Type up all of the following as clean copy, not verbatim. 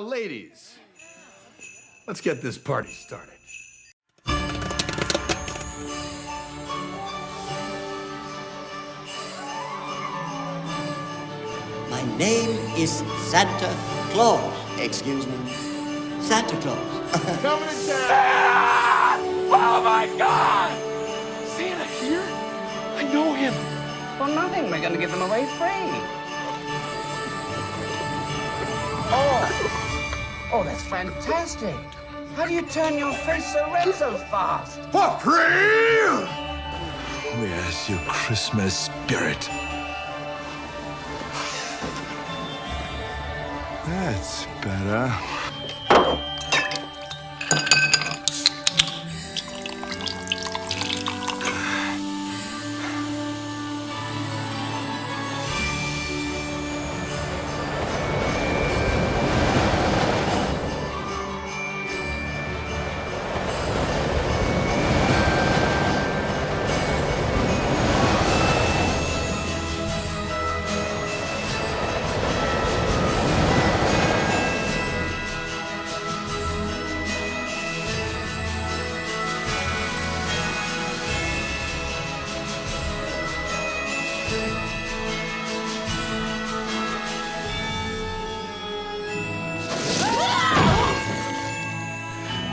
Now, ladies, let's get this party started. My name is Santa Claus. Excuse me. Santa Claus. Coming to town! Santa! Oh my God! Santa here? I know him. Well, nothing. We're going to give them away free. Oh, that's fantastic. How do you turn your face so red so fast? April! Where's your Christmas spirit? That's better.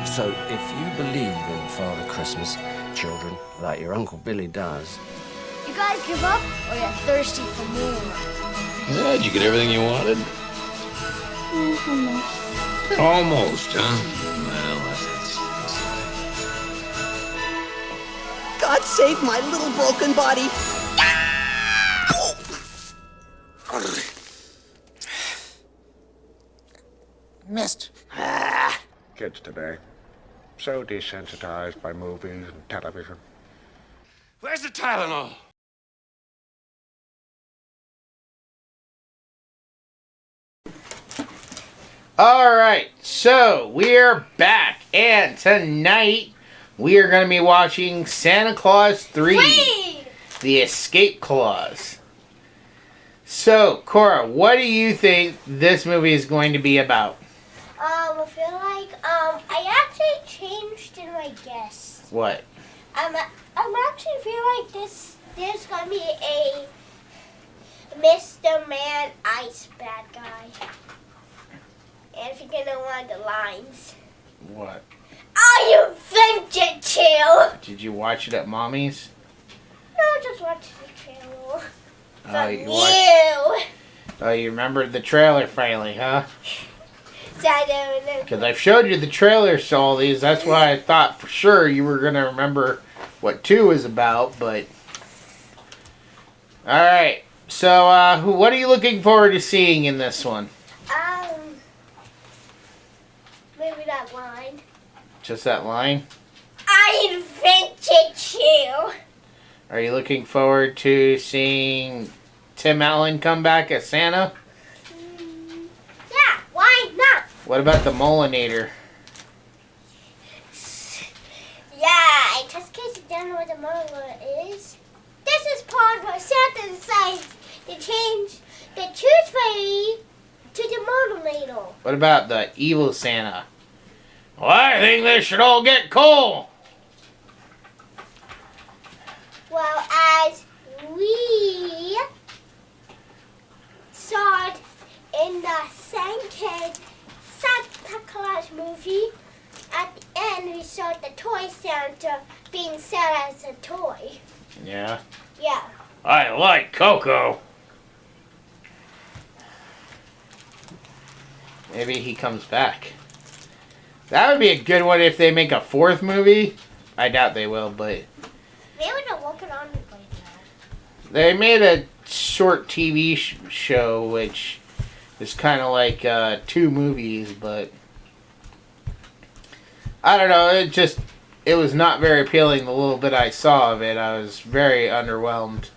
So, if you believe in Father Christmas, children, like your Uncle Billy does... You guys give up, or you're thirsty for more? Yeah, did you get everything you wanted? Almost. Almost, huh? Well, God save my little broken body. Missed. Kids today, so desensitized by movies and television. where's the Tylenol? Alright, so we're back, and tonight we are going to be watching Santa Claus 3, The Escape Clause. So, Cora, what do you think this movie is going to be about? I feel like, I actually changed in my guess. What? I'm actually feel like there's gonna be a Mr. Man Ice bad guy. And if you're gonna want the lines. What? Oh, you venture chill! Did you watch it at Mommy's? No, just watch the trailer. Oh, From you Oh, you remembered the trailer finally, huh? Because Because I've showed you the trailers to all these. That's why I thought for sure you were going to remember what 2 is about, but... Alright, so what are you looking forward to seeing in this one? Maybe that line. Just that line? I invented you! Are you looking forward to seeing Tim Allen come back as Santa? Yeah, why not? What about the Molinator? Yeah, just in case you don't know what the Molinator is, this is part where Santa decides to change the Tooth Fairy to the Molinator. What about the evil Santa? Well, I think they should all get coal. Well, as we saw it in the Santa Claus movie, at the end we saw the toy Santa being set as a toy. Yeah. Yeah. I like Coco. Maybe he comes back. That would be a good one if they make a 4th movie. I doubt they will, but... Maybe they're working on it right now. They made a short TV show, which is kind of like 2 movies, but... I don't know, it was not very appealing the little bit I saw of it. I was very underwhelmed.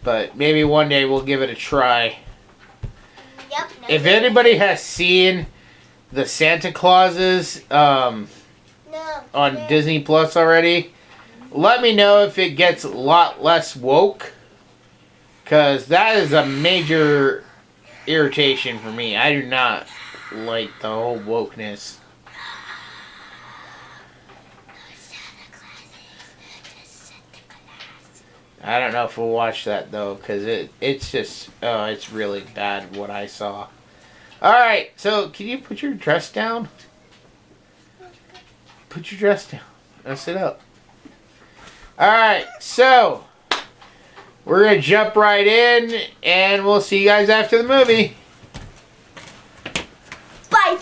But maybe one day we'll give it a try. Yep. If anybody has seen the Santa Clauses on Disney Plus already, let me know if it gets a lot less woke. Because that is a major irritation for me. I do not like the whole wokeness. I don't know if we'll watch that though, because it's just it's really bad what I saw. All right, so can you put your dress down? Put your dress down. Now sit up. All right, so we're gonna jump right in, and we'll see you guys after the movie. Bye.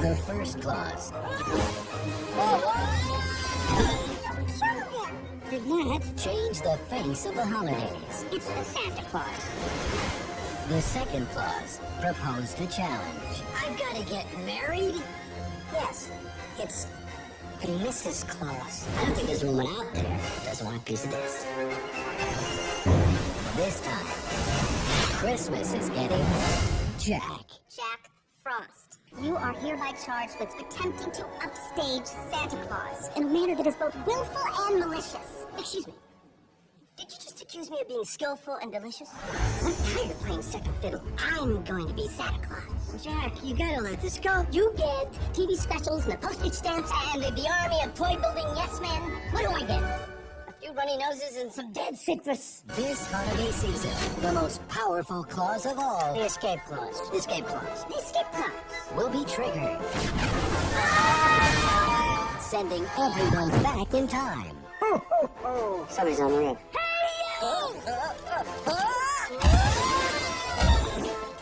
The first clause. Did that change the face of the holidays? It's the Santa Claus. The second clause proposed a challenge. I've got to get married? Yes, it's Mrs. Claus. I don't think there's anyone out there who doesn't want a piece of this. This time, Christmas is getting Jack. Jack Frost. You are hereby charged with attempting to upstage Santa Claus in a manner that is both willful and malicious. Excuse me. Did you just accuse me of being skillful and delicious? I'm tired of playing second fiddle. I'm going to be Santa Claus. Jack, you gotta let this go. You get TV specials and the postage stamps and the army of toy-building yes-men. What do I get? A few runny noses and some dead citrus. This holiday season, the most powerful clause of all, The escape clause. the escape clause, The escape clause. will be triggered, sending everyone back in time. Somebody's on the roof.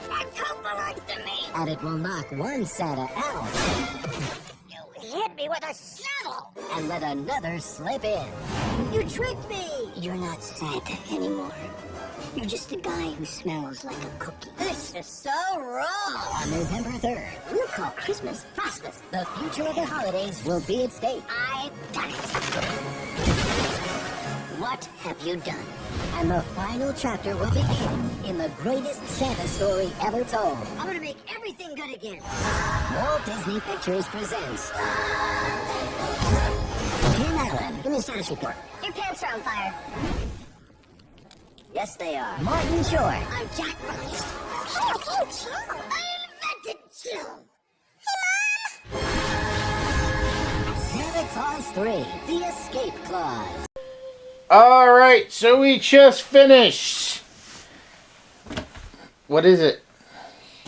That coat belongs to me. And it will knock one Santa out You hit me with a shovel. and let another slip in. You tricked me. You're not Santa anymore. You're just a guy who smells like a cookie. This is so wrong. On November 3rd, We'll call Christmas Frostmas. the future of the holidays will be at stake. I've done it. What have you done? And the final chapter will begin in the greatest Santa story ever told. I'm gonna make everything good again. Walt Disney Pictures presents Tim Allen, Give me a status report. Your pants are on fire. yes they are, Martin Short, I'm Jack Frost. Oh, chill. I invented chill. Santa Claus 3, The Escape Clause. All right, so we just finished. What is it?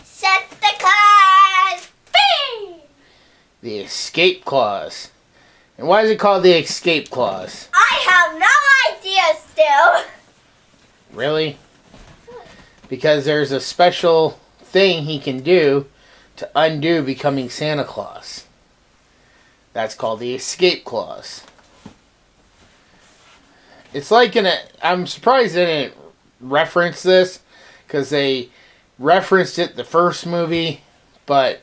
Santa Claus. Bing! The escape clause. And why is it called the escape clause? I have no idea still. Really? Because there's a special thing he can do to undo becoming Santa Claus. That's called the escape clause. It's like I'm surprised they didn't reference this, because they referenced it the first movie, but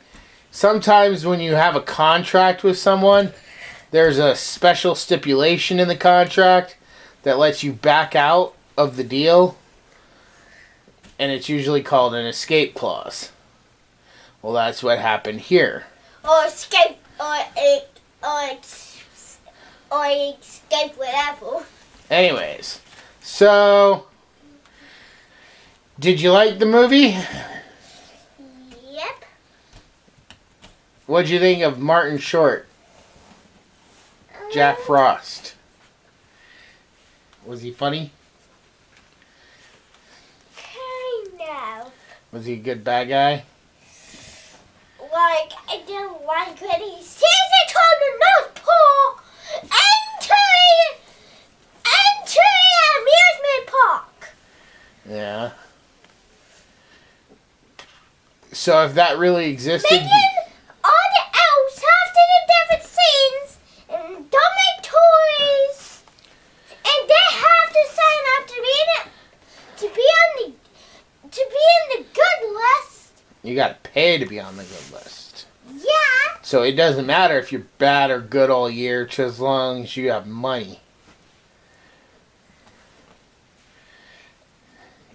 sometimes when you have a contract with someone, there's a special stipulation in the contract that lets you back out of the deal, and it's usually called an escape clause. Well, that's what happened here. Or escape, or escape whatever. Anyways, so did you like the movie? Yep. What'd you think of Martin Short, Jack Frost? Was he funny? Kind of. Was he a good bad guy? Like, I don't like when he says it on the North Pole. Enter amusement park. Yeah. So if that really existed, Making all the elves have to do different scenes and don't make toys, and they have to sign up to be in the good list. you gotta pay to be on the good list. Yeah. So it doesn't matter if you're bad or good all year, just as long as you have money.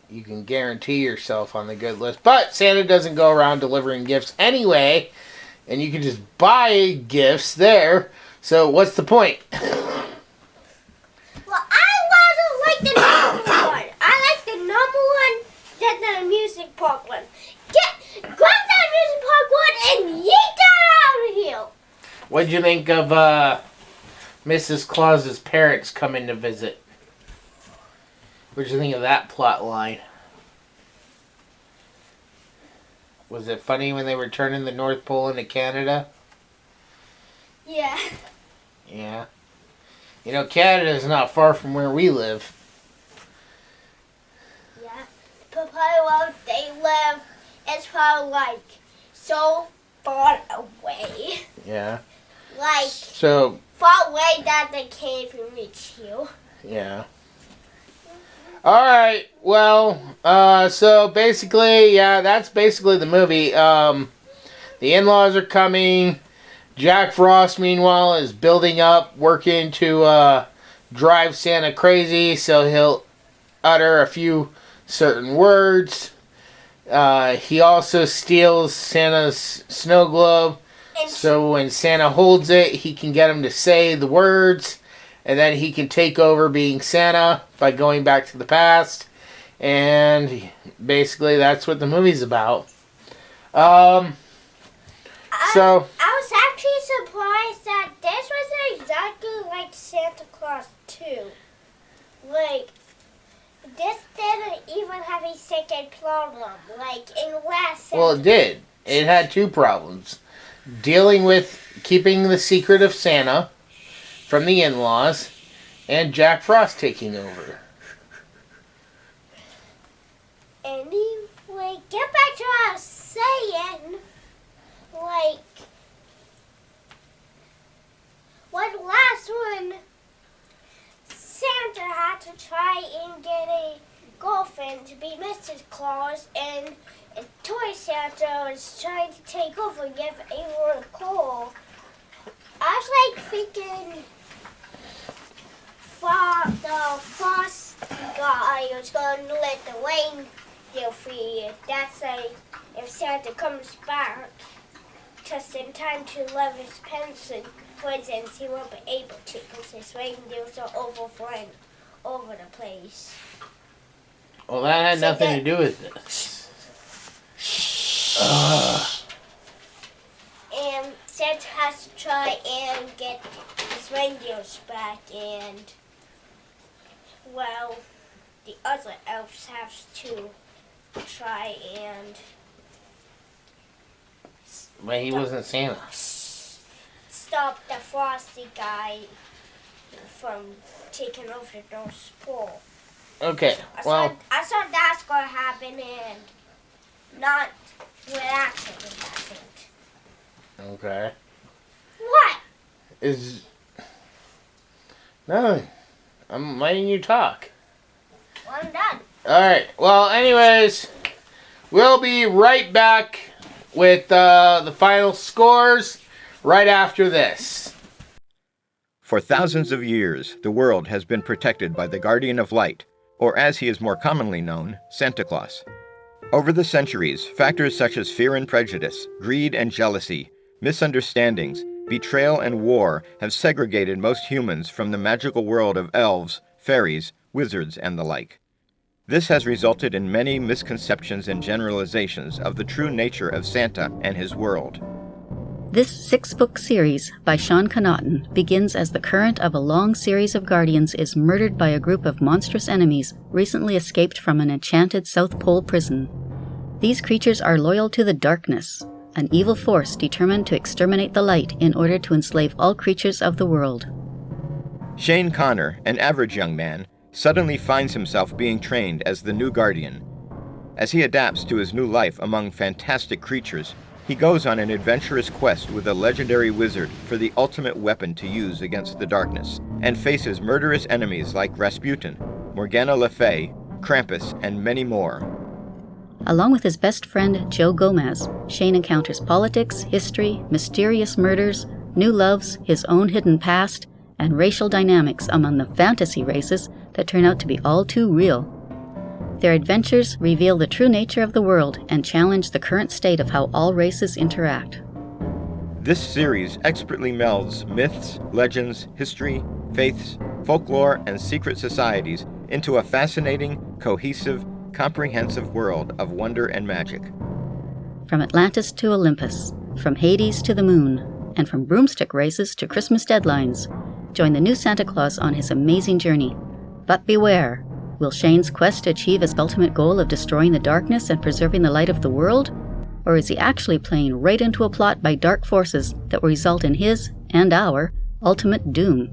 you can guarantee yourself on the good list. But Santa doesn't go around delivering gifts anyway, and you can just buy gifts there. So what's the point? Well, I rather like the number one. I like the number one than the amusement park one. Grab that amusement park one and yeet that out of here. What'd you think of Mrs. Claus's parents coming to visit? What'd you think of that plot line? Was it funny when they were turning the North Pole into Canada? Yeah. Yeah. You know, Canada's not far from where we live. Yeah. But probably where they live, it's probably like so far away. Yeah. Like, So, far away that they can't even reach you. yeah. Alright, well, so basically, yeah, that's basically the movie. The in-laws are coming. Jack Frost, meanwhile, is building up, working to drive Santa crazy, so he'll utter a few certain words. He also steals Santa's snow globe, so when Santa holds it, he can get him to say the words, and then he can take over being Santa by going back to the past. And basically, that's what the movie's about. I was actually surprised that this was exactly like Santa Claus 2. Like, this didn't even have a second problem. Like, in last Santa. Well, it did. It had two problems. Dealing with keeping the secret of Santa from the in-laws, and Jack Frost taking over. Anyway, get back to what I was saying. Like, when last one, Santa had to try and get a girlfriend to be Mrs. Claus, and Toy Santa was trying to take over and give everyone a call. I was like thinking the Frost guy was going to let the reindeer free. That's like if Santa comes back just in time to love his presents, he won't be able to because his reindeers are overflowing over the place. Well, that had nothing to do with this. And Santa has to try and get his reindeers back, and, well, the other elves have to try and... But he wasn't Santa. Stop the Frosty guy from taking over the North Pole. Okay, well... I thought that's going to happen, and not with accident, I think. Okay. What? No, I'm letting you talk. Well, I'm done. Alright, well, anyways, we'll be right back with the final scores right after this. For thousands of years, the world has been protected by the Guardian of Light, or as he is more commonly known, Santa Claus. Over the centuries, factors such as fear and prejudice, greed and jealousy, misunderstandings, betrayal and war have segregated most humans from the magical world of elves, fairies, wizards, and the like. This has resulted in many misconceptions and generalizations of the true nature of Santa and his world. This 6-book series by Sean Connaughton begins as the current of a long series of guardians is murdered by a group of monstrous enemies recently escaped from an enchanted South Pole prison. These creatures are loyal to the darkness, an evil force determined to exterminate the light in order to enslave all creatures of the world. Shane Connor, an average young man, suddenly finds himself being trained as the new guardian. As he adapts to his new life among fantastic creatures, he goes on an adventurous quest with a legendary wizard for the ultimate weapon to use against the darkness, and faces murderous enemies like Rasputin, Morgana Le Fay, Krampus, and many more. Along with his best friend, Joe Gomez, Shane encounters politics, history, mysterious murders, new loves, his own hidden past, and racial dynamics among the fantasy races that turn out to be all too real. Their adventures reveal the true nature of the world and challenge the current state of how all races interact. This series expertly melds myths, legends, history, faiths, folklore, and secret societies into a fascinating, cohesive, comprehensive world of wonder and magic. From Atlantis to Olympus, from Hades to the moon, and from broomstick races to Christmas deadlines, join the new Santa Claus on his amazing journey. But beware, will Shane's quest achieve his ultimate goal of destroying the darkness and preserving the light of the world? Or is he actually playing right into a plot by dark forces that will result in his, and our, ultimate doom?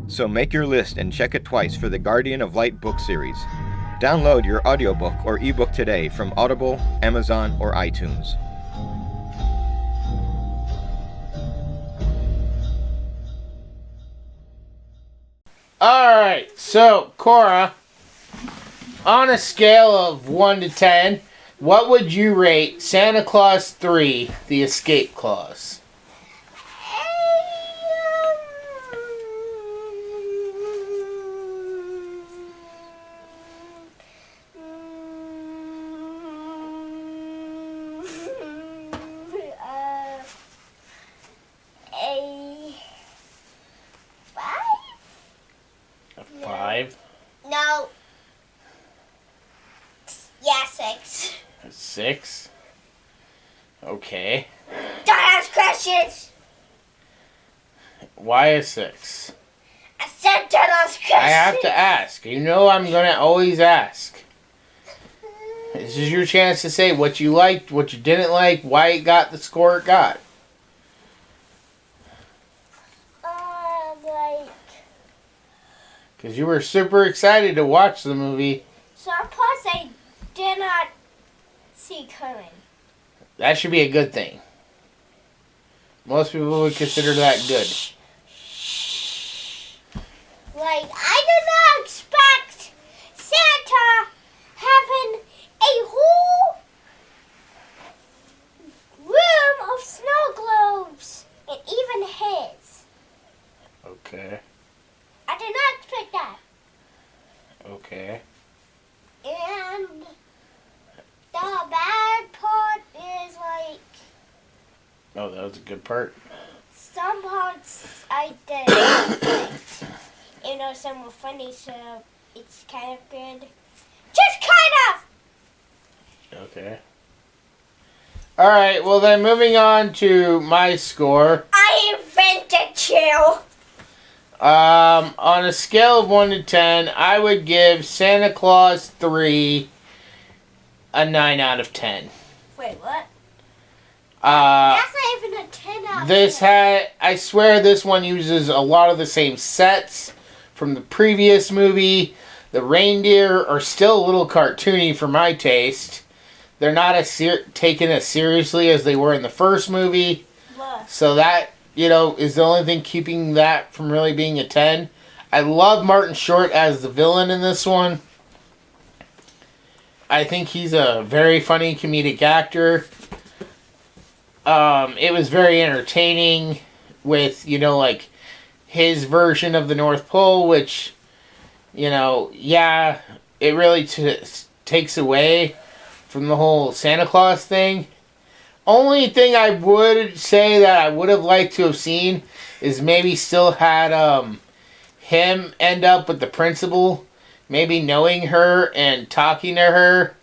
So make your list and check it twice for the Guardian of Light book series. Download your audiobook or ebook today from Audible, Amazon, or iTunes. Alright, so, Cora, on a scale of 1 to 10, what would you rate Santa Claus 3, The Escape Clause? A 5? No. Yeah, 6. A 6? Okay. Don't ask questions. Why a 6? I said don't ask questions. I have to ask. You know I'm going to always ask. This is your chance to say what you liked, what you didn't like, why it got the score it got. Because you were super excited to watch the movie. Some parts I did not see coming. That should be a good thing. Most people would consider that good. Like, I did not expect Santa having a whole room of snow globes. And even his. Okay. I did not expect that. Okay. And the bad part is like Oh, that was a good part. some parts I didn't like. You know, some were funny, so it's kind of good. Just kind of! Okay. Alright, well then moving on to my score. I invented you! On a scale of 1 to 10, I would give Santa Claus 3 a 9 out of 10. Wait, what? That's not even a 10 out of This 10. I swear this one uses a lot of the same sets from the previous movie. The reindeer are still a little cartoony for my taste. They're not taken as seriously as they were in the first movie. What? So that, you know, is the only thing keeping that from really being a 10. I love Martin Short as the villain in this one. I think he's a very funny comedic actor. It was very entertaining with, you know, like his version of the North Pole, which, you know, yeah, it really takes away from the whole Santa Claus thing. Only thing I would say that I would have liked to have seen is maybe still had him end up with the principal, maybe knowing her and talking to her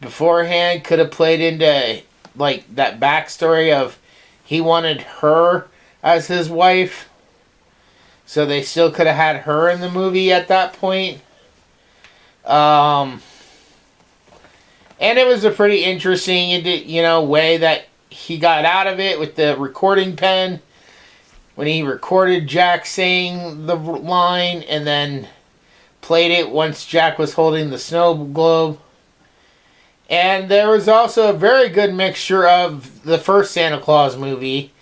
beforehand could have played into like that backstory of he wanted her as his wife, so they still could have had her in the movie at that point. And it was a pretty interesting, you know, way that he got out of it with the recording pen when he recorded Jack saying the line and then played it once Jack was holding the snow globe. And there was also a very good mixture of the first Santa Claus movie,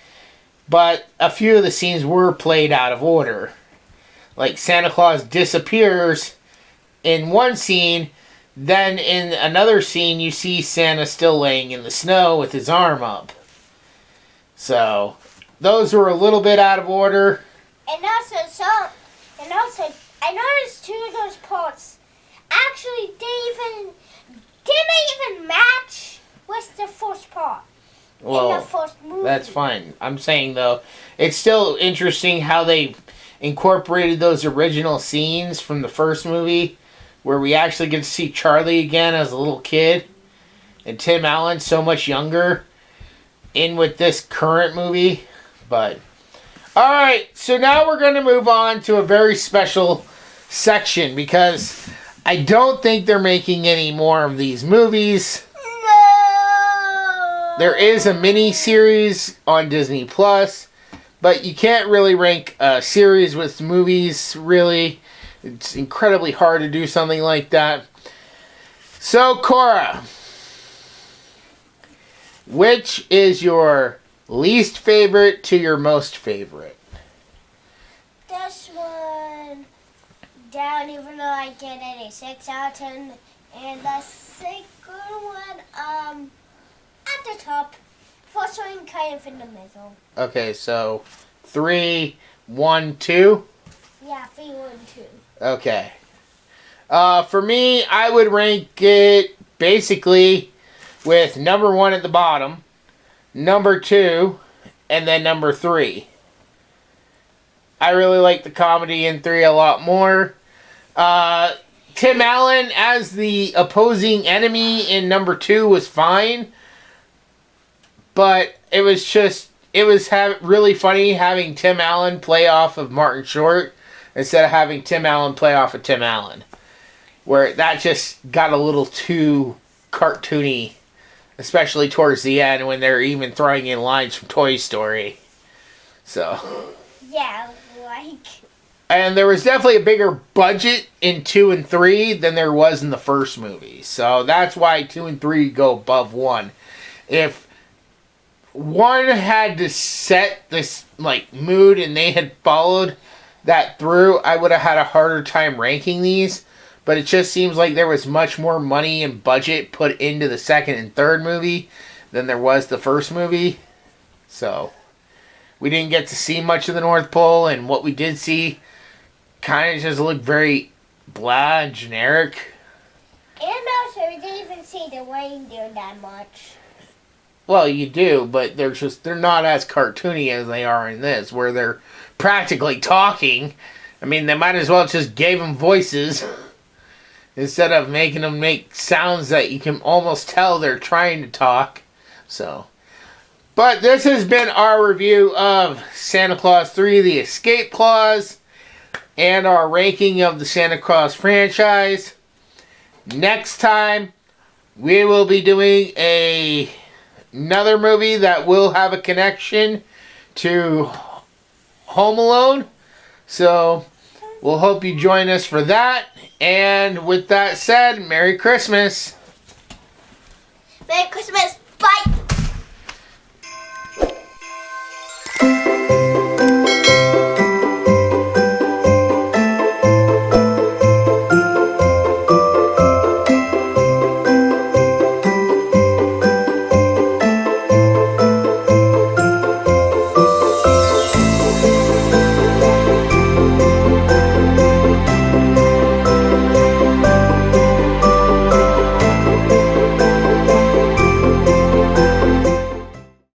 but a few of the scenes were played out of order. Like Santa Claus disappears in one scene, then in another scene you see Santa still laying in the snow with his arm up. So those were a little bit out of order. And also, I noticed two of those parts actually didn't even match with the first part. In Well, the first movie. that's fine. I'm saying, though, it's still interesting how they incorporated those original scenes from the first movie where we actually get to see Charlie again as a little kid and Tim Allen so much younger in with this current movie. But, alright, so now we're going to move on to a very special section because I don't think they're making any more of these movies. There is a mini-series on Disney Plus, but you can't really rank a series with movies, really. It's incredibly hard to do something like that. So, Cora, which is your least favorite to your most favorite? This one down, even though I get it a 6 out of 10. And the second one, at the top. First one kind of in the middle. Okay, so 3, 1, 2? Yeah, 3, 1, 2. Okay. For me, I would rank it basically with number 1 at the bottom, number 2, and then number 3. I really like the comedy in 3 a lot more. Tim Allen as the opposing enemy in number 2 was fine. But it was really funny having Tim Allen play off of Martin Short instead of having Tim Allen play off of Tim Allen. Where that just got a little too cartoony, especially towards the end when they're even throwing in lines from Toy Story. So. Yeah, like. And there was definitely a bigger budget in 2 and 3 than there was in the first movie. So that's why 2 and 3 go above 1. If 1 had to set this mood and they had followed that through, I would have had a harder time ranking these. But it just seems like there was much more money and budget put into the second and third movie than there was the first movie. So we didn't get to see much of the North Pole, and what we did see kind of just looked very blah and generic. And also, we didn't even see the reindeer that much. Well, you do, but they're not as cartoony as they are in this, where they're practically talking. I mean, they might as well just gave them voices instead of making them make sounds that you can almost tell they're trying to talk. So, but this has been our review of Santa Claus 3: The Escape Clause and our ranking of the Santa Claus franchise. Next time, we will be doing another movie that will have a connection to Home Alone. So, we'll hope you join us for that. And with that said, Merry Christmas. Merry Christmas. Bye.